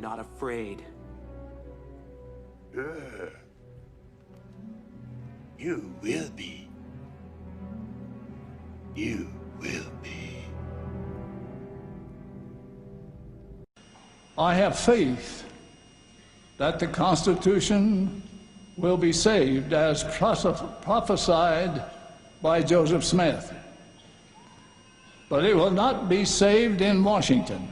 not afraid. You will be. You will be. I have faith that the Constitution will be saved as prophesied by Joseph Smith. But it will not be saved in Washington.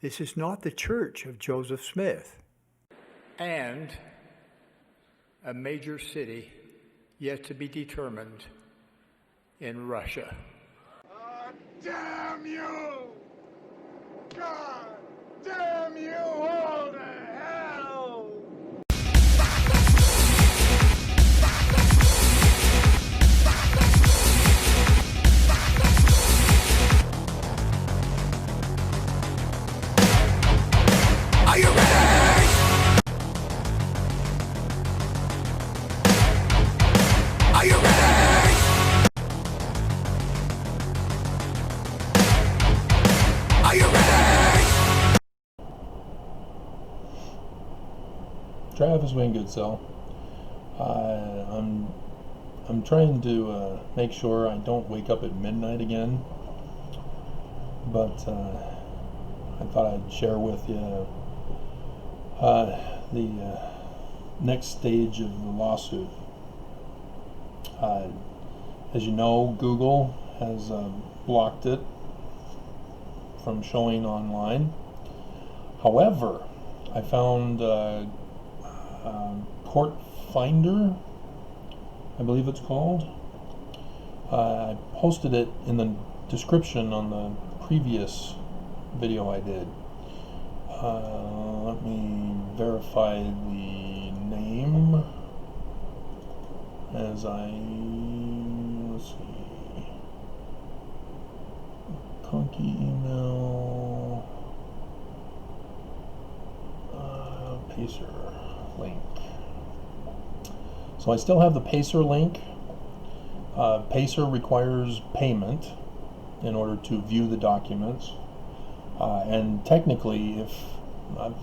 This is not the church of Joseph Smith. And a major city yet to be determined in Russia. Damn you! God damn you all to hell! Are you ready? Are you ready? Are you ready? Travis Wingoodsell. I'm trying to make sure I don't wake up at midnight again, but I thought I'd share with you the next stage of the lawsuit. As you know, Google has blocked it from showing online. However, I found Court Finder, I believe it's called. I posted it in the description on the previous video I did. Let me verify the name as let's see, Conky email, Pacer link. So I still have the Pacer link. Pacer requires payment in order to view the documents. And technically, if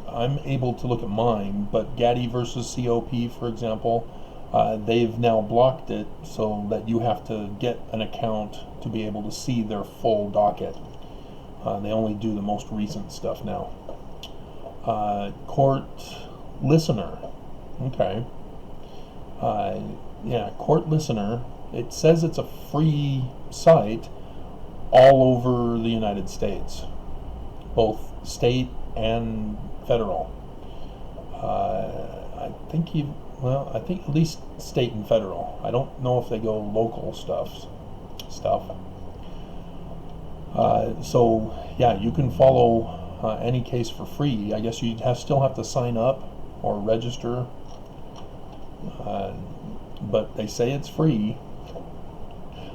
I'm able to look at mine, but Gaddy versus COP, for example, they've now blocked it so that you have to get an account to be able to see their full docket. They only do the most recent stuff now. Court Listener. Okay. Yeah, Court Listener. It says it's a free site all over the United States, both state and federal. I think at least state and federal. I don't know if they go local stuff. So yeah, you can follow any case for free. I guess you still have to sign up or register, but they say it's free.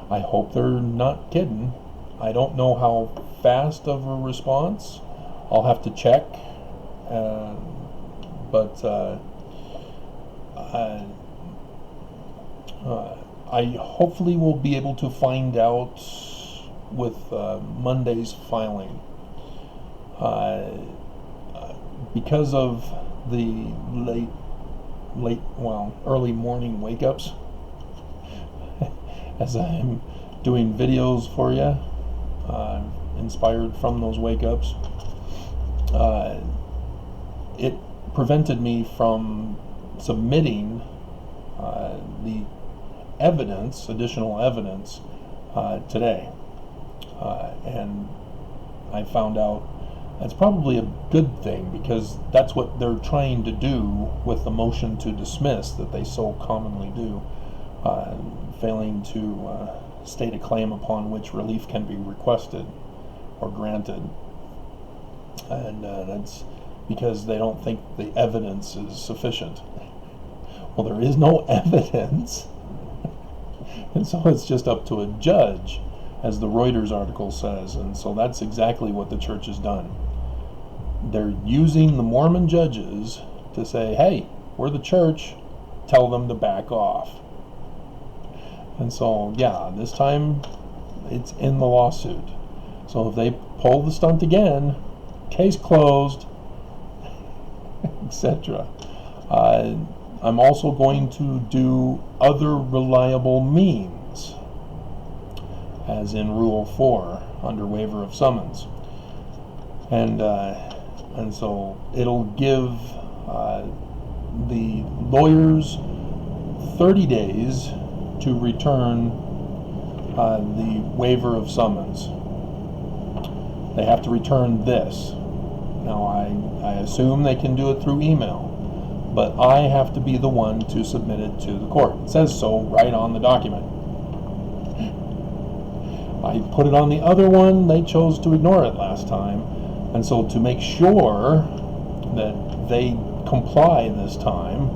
I hope they're not kidding. I don't know how fast of a response. I'll have to check, but I hopefully will be able to find out with Monday's filing. Because of the early morning wake-ups, as I'm doing videos for you, inspired from those wake-ups, it prevented me from submitting the evidence, additional evidence, today. And I found out that's probably a good thing, because that's what they're trying to do with the motion to dismiss that they so commonly do, failing to state a claim upon which relief can be requested or granted. And that's because they don't think the evidence is sufficient. Well, there is no evidence, and so it's just up to a judge, as the Reuters article says. And so that's exactly what the church has done. They're using the Mormon judges to say, hey, we're the church, tell them to back off. And so, yeah, this time it's in the lawsuit. So if they pull the stunt again, case closed. etc. I'm also going to do other reliable means, as in Rule 4 under waiver of summons, and so it'll give the lawyers 30 days to return the waiver of summons. They have to return this. Now, I assume they can do it through email, but I have to be the one to submit it to the court. It says so right on the document. I put it on the other one. They chose to ignore it last time. And so to make sure that they comply this time,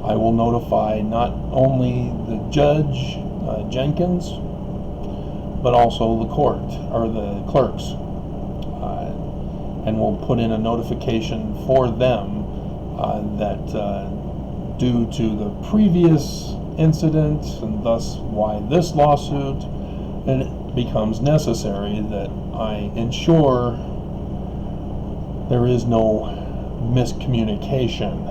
I will notify not only the judge, Jenkins, but also the court, or the clerks. And we'll put in a notification for them that due to the previous incident, and thus why this lawsuit, it becomes necessary that I ensure there is no miscommunication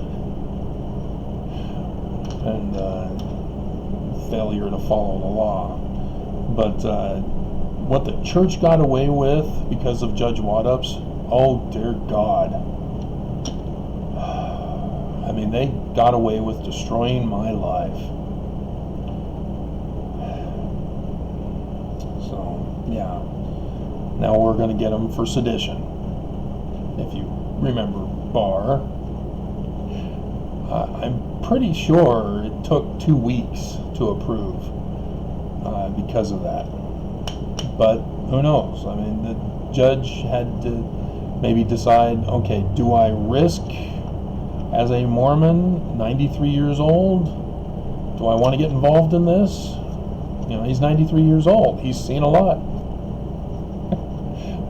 and failure to follow the law. But what the church got away with because of Judge Waddup's, oh dear God. I mean, they got away with destroying my life. So, yeah. Now we're going to get them for sedition. If you remember Barr, I'm pretty sure it took 2 weeks to approve because of that. But who knows? I mean, the judge had to maybe decide, okay, do I risk, as a Mormon, 93 years old, do I want to get involved in this? You know, he's 93 years old. He's seen a lot.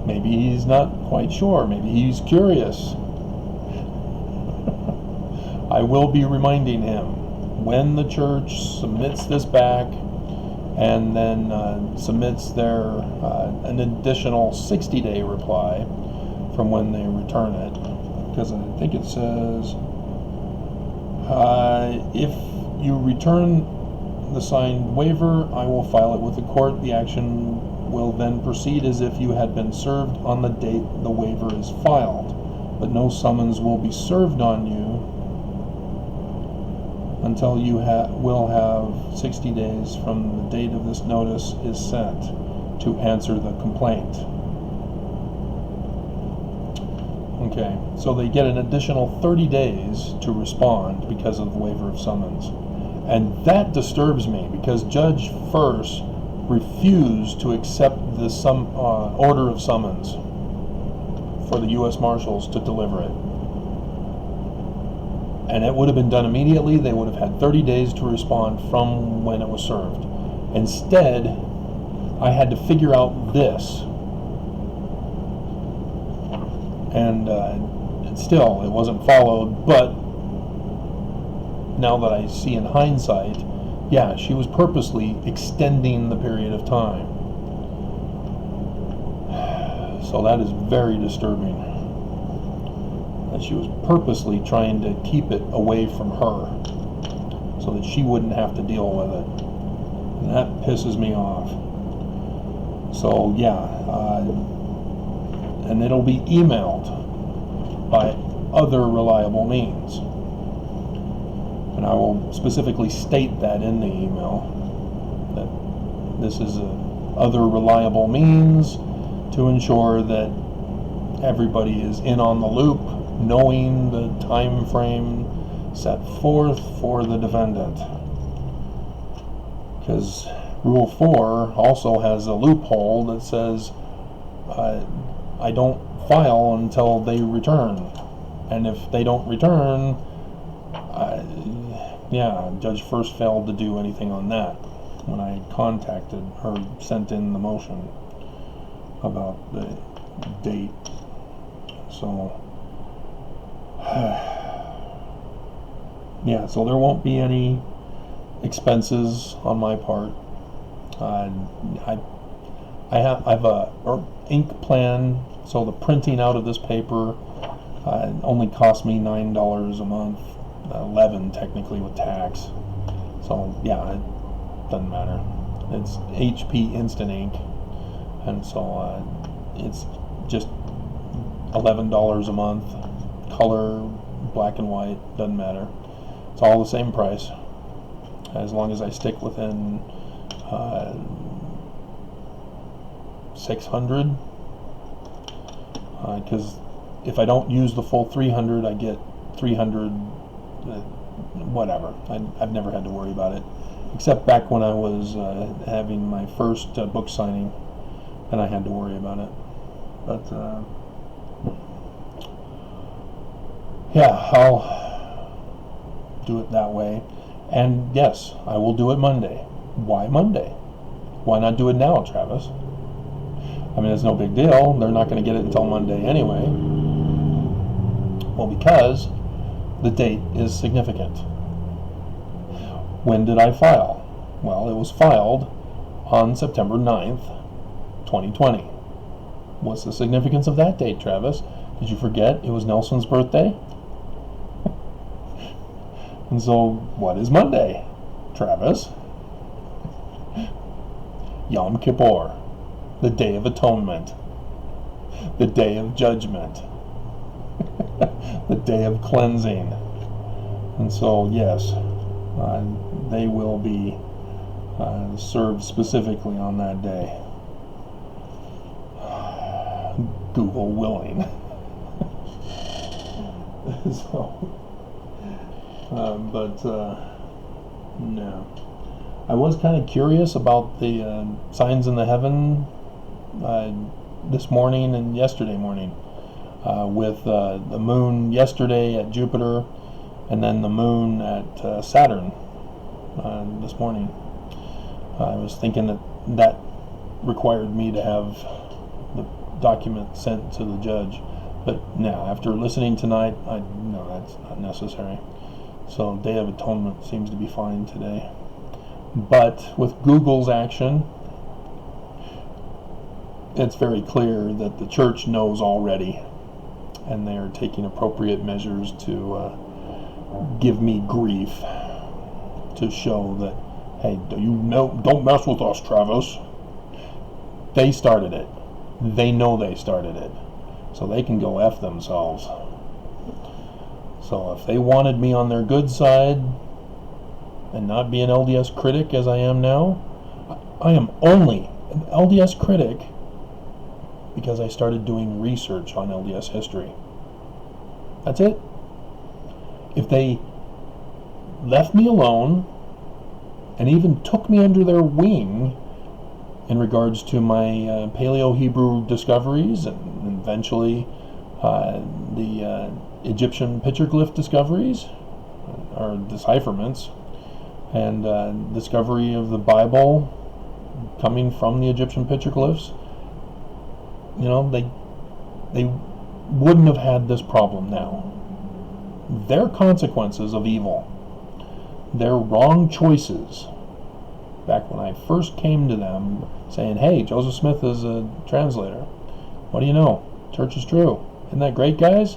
Maybe he's not quite sure. Maybe he's curious. I will be reminding him when the church submits this back and then submits their an additional 60-day reply from when they return it, because I think it says if you return the signed waiver, I will file it with the court. The action will then proceed as if you had been served on the date the waiver is filed, but no summons will be served on you until you will have 60 days from the date of this notice is sent to answer the complaint. Okay, so they get an additional 30 days to respond because of the waiver of summons. And that disturbs me because Judge First refused to accept the order of summons for the U.S. Marshals to deliver it. And it would have been done immediately. They would have had 30 days to respond from when it was served. Instead, I had to figure out this. And still, it wasn't followed, but now that I see in hindsight, yeah, she was purposely extending the period of time. So that is very disturbing. That she was purposely trying to keep it away from her so that she wouldn't have to deal with it. And that pisses me off. So yeah, and it'll be emailed by other reliable means. And I will specifically state that in the email, that this is other reliable means to ensure that everybody is in on the loop, knowing the time frame set forth for the defendant. Because Rule 4 also has a loophole that says I don't file until they return. And if they don't return, yeah, Judge First failed to do anything on that when I contacted or sent in the motion about the date. So, yeah, so there won't be any expenses on my part. I have a ink plan, so the printing out of this paper It only cost me $9 a month, 11 technically with tax. So yeah, it doesn't matter. It's HP Instant Ink, and so it's just $11 a month. Color, black and white, doesn't matter. It's all the same price, as long as I stick within 600. Because if I don't use the full 300, I get 300. Whatever. I've never had to worry about it, except back when I was having my first book signing, and I had to worry about it. But yeah, I'll do it that way. And yes, I will do it Monday. Why Monday? Why not do it now, Travis? I mean, it's no big deal. They're not going to get it until Monday anyway. Well, because the date is significant. When did I file? Well, it was filed on September 9th, 2020. What's the significance of that date, Travis? Did you forget it was Nelson's birthday? And so, what is Monday, Travis? Yom Kippur, the Day of Atonement, the Day of Judgment, the Day of Cleansing. And so, yes, they will be served specifically on that day. Google willing. So, no. I was kind of curious about the signs in the heaven this morning and yesterday morning, with the moon yesterday at Jupiter, and then the moon at Saturn this morning. I was thinking that required me to have the document sent to the judge, but now after listening tonight, no, that's not necessary. So Day of Atonement seems to be fine today. But with Google's action, it's very clear that the church knows already, and they are taking appropriate measures to give me grief, to show that, hey, don't mess with us, Travis. They started it. They know they started it. So they can go F themselves. So if they wanted me on their good side and not be an LDS critic as I am now, I am only an LDS critic because I started doing research on LDS history. That's it. If they left me alone and even took me under their wing in regards to my Paleo-Hebrew discoveries and eventually the Egyptian petroglyph discoveries or decipherments, and discovery of the Bible coming from the Egyptian petroglyphs, you know, they wouldn't have had this problem now. Their consequences of evil, their wrong choices, back when I first came to them saying, hey, Joseph Smith is a translator. What do you know? Church is true. Isn't that great, guys?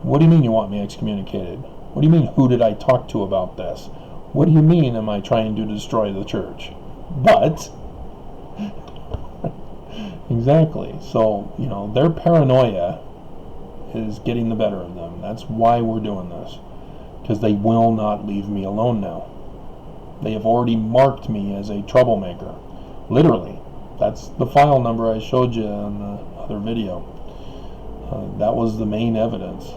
What do you mean you want me excommunicated? What do you mean, who did I talk to about this? What do you mean, am I trying to destroy the church? But, exactly. So, you know, their paranoia is getting the better of them. That's why we're doing this. Because they will not leave me alone now. They have already marked me as a troublemaker. Literally. That's the file number I showed you on the other video. That was the main evidence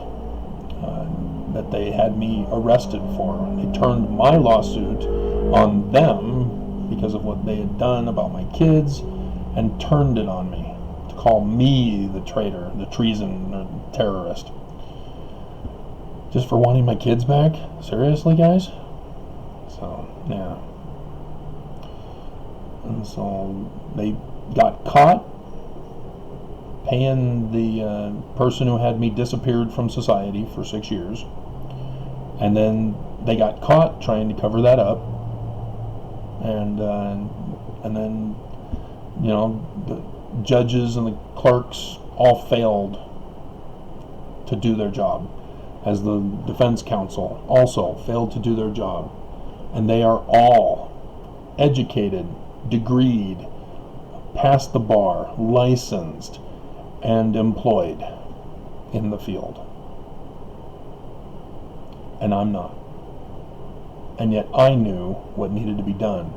that they had me arrested for. They turned my lawsuit on them because of what they had done about my kids and turned it on me to call me the traitor, the treason, or terrorist. Just for wanting my kids back? Seriously, guys? So, yeah. And so they got caught paying the person who had me disappeared from society for 6 years. And then they got caught trying to cover that up. And then, you know, the judges and the clerks all failed to do their job, as the defense counsel also failed to do their job. And they are all educated, degreed, passed the bar, licensed, and employed in the field. And I'm not. And yet I knew what needed to be done,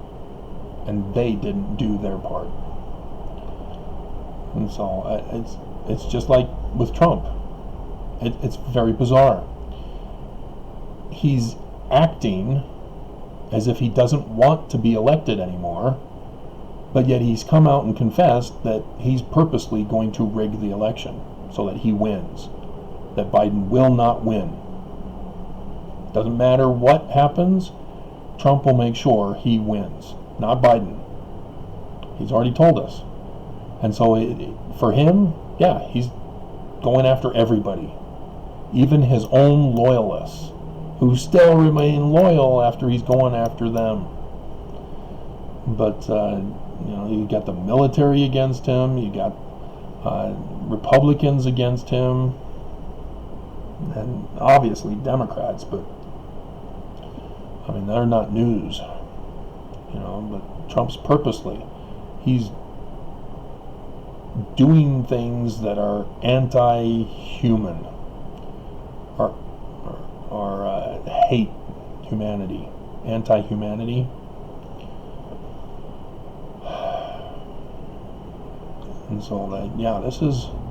and they didn't do their part. And so it's just like with Trump. It's very bizarre. He's acting as if he doesn't want to be elected anymore, but yet he's come out and confessed that he's purposely going to rig the election so that he wins, that Biden will not win. Doesn't matter what happens, Trump will make sure he wins, not Biden. He's already told us. And so for him, yeah, he's going after everybody, even his own loyalists, who still remain loyal after he's going after them. But, you got the military against him, you got Republicans against him, and obviously Democrats, but I mean, they're not news, but Trump's purposely, he's doing things that are anti-human, or hate humanity, anti-humanity. And so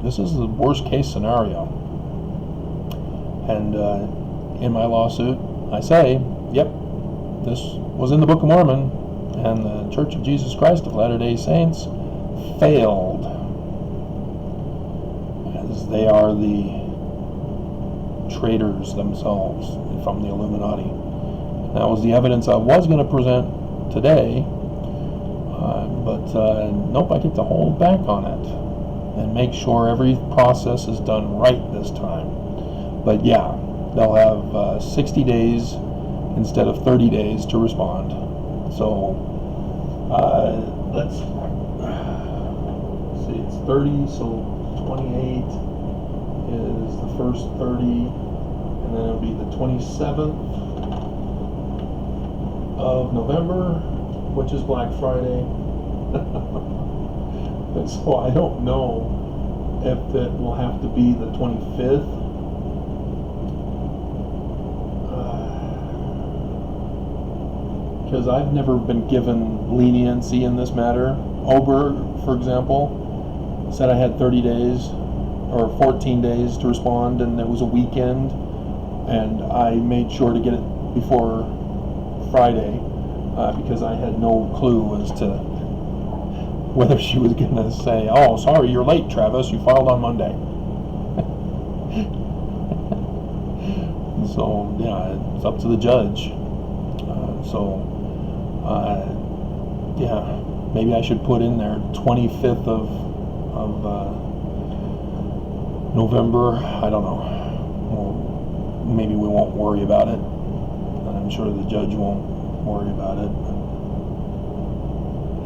this is the worst case scenario. And in my lawsuit, I say, yep, this was in the Book of Mormon, and the Church of Jesus Christ of Latter-day Saints failed, as they are the traitors themselves from the Illuminati. That was the evidence I was going to present today, but nope, I get to hold back on it and make sure every process is done right this time. But yeah, they'll have 60 days instead of 30 days to respond. So let's see, it's 30, so 28 is the first 30, and then it'll be the 27th of November, which is Black Friday. And so I don't know if it will have to be the 25th. Because I've never been given leniency in this matter. Ober, for example, said I had 30 days or 14 days to respond, and it was a weekend, and I made sure to get it before Friday because I had no clue as to whether she was going to say, oh, sorry, you're late, Travis, you filed on Monday. So, yeah, it's up to the judge. Yeah, maybe I should put in there 25th of November. I don't know. Well, maybe we won't worry about it. I'm sure the judge won't worry about it. But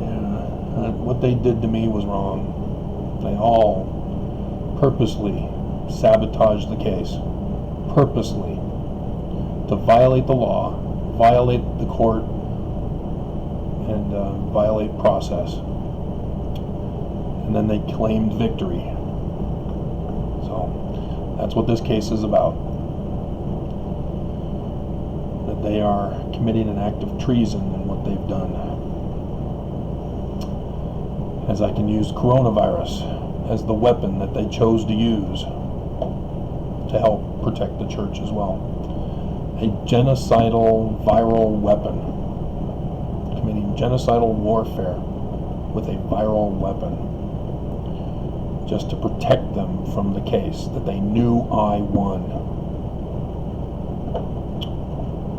yeah, what they did to me was wrong. They all purposely sabotaged the case. Purposely. To violate the law, violate the court, and violate process. And then they claimed victory. So that's what this case is about. That they are committing an act of treason in what they've done. As I can use coronavirus as the weapon that they chose to use to help protect the church as well. A genocidal viral weapon, committing genocidal warfare with a viral weapon, just to protect them from the case that they knew I won.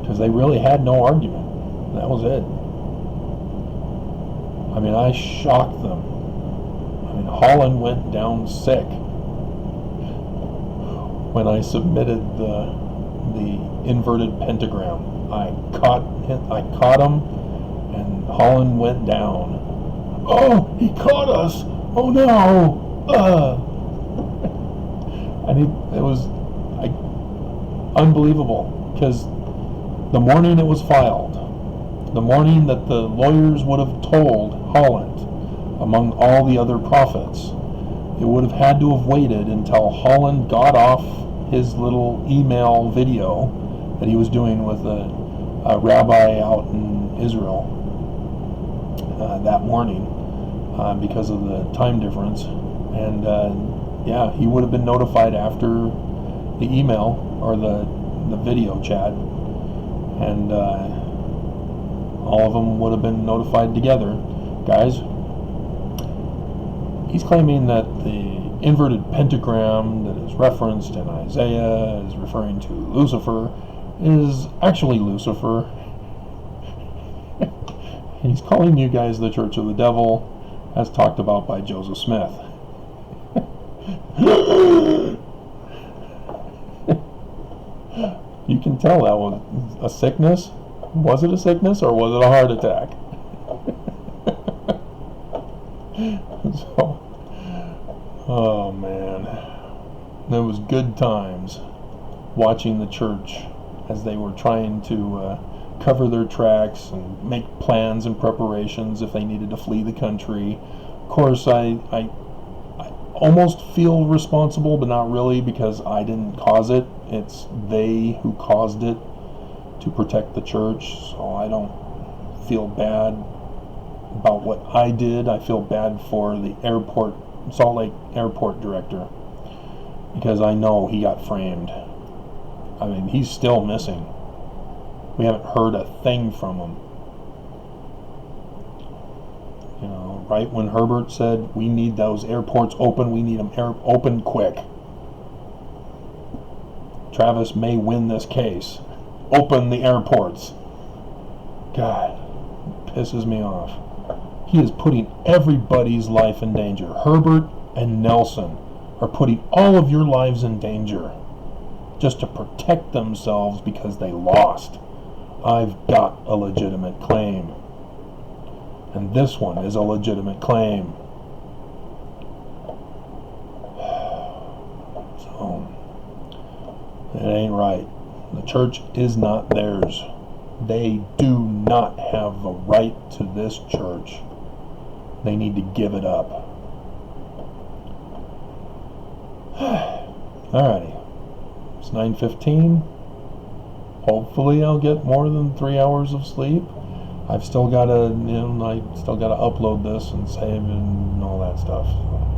Because they really had no argument. That was it. I mean, I shocked them. I mean, Holland went down sick when I submitted the inverted pentagram. I caught him, and Holland went down. Oh, he caught us! Oh no! And it was unbelievable, because the morning it was filed, the morning that the lawyers would have told Holland, among all the other prophets, it would have had to have waited until Holland got off his little email video that he was doing with a rabbi out in Israel that morning because of the time difference. And yeah, he would have been notified after the email or the video chat, and all of them would have been notified together. Guys, he's claiming that the inverted pentagram that is referenced in Isaiah is referring to Lucifer is actually Lucifer. He's calling you guys the Church of the Devil, as talked about by Joseph Smith. You can tell that was a sickness. Was it a sickness or was it a heart attack? So, oh man, there was good times watching the church as they were trying to cover their tracks and make plans and preparations if they needed to flee the country. Of course, I almost feel responsible, but not really, because I didn't cause it. It's they who caused it to protect the church, so I don't feel bad about what I did. I feel bad for the airport, Salt Lake airport director, because I know he got framed. I mean, he's still missing. We haven't heard a thing from him. You know, right when Herbert said, we need those airports open, we need them open quick. Travis may win this case. Open the airports. God, pisses me off. He is putting everybody's life in danger. Herbert and Nelson are putting all of your lives in danger just to protect themselves because they lost. I've got a legitimate claim. And this one is a legitimate claim. So, it ain't right. The church is not theirs. They do not have a right to this church. They need to give it up. Alrighty. It's 9:15. Hopefully I'll get more than 3 hours of sleep. I've still gotta, I still gotta upload this and save and all that stuff. So.